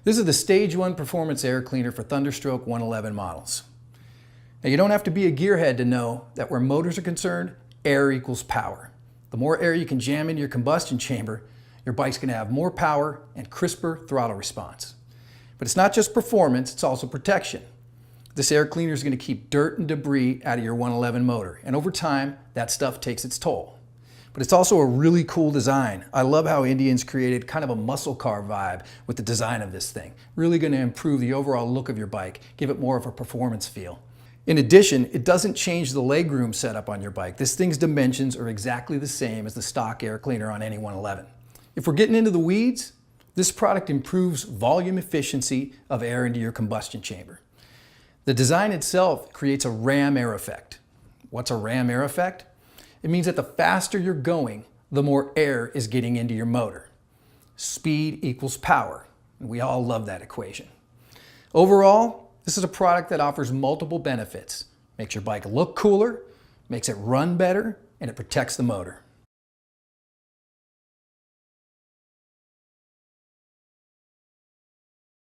This is the Stage 1 Performance Air Cleaner for Thunderstroke 111 models. Now, you don't have to be a gearhead to know that where motors are concerned, air equals power. The more air you can jam into your combustion chamber, your bike's going to have more power and crisper throttle response. But it's not just performance, it's also protection. This air cleaner is going to keep dirt and debris out of your 111 motor, and over time, that stuff takes its toll. But it's also a really cool design. I love how Indians created kind of a muscle car vibe with the design of this thing. Really going to improve the overall look of your bike, give it more of a performance feel. In addition, it doesn't change the legroom setup on your bike. This thing's dimensions are exactly the same as the stock air cleaner on any 111. If we're getting into the weeds, this product improves volume efficiency of air into your combustion chamber. The design itself creates a ram air effect. What's a ram air effect? It means that the faster you're going, the more air is getting into your motor. Speed equals power, and we all love that equation. Overall, this is a product that offers multiple benefits. Makes your bike look cooler, makes it run better, and it protects the motor.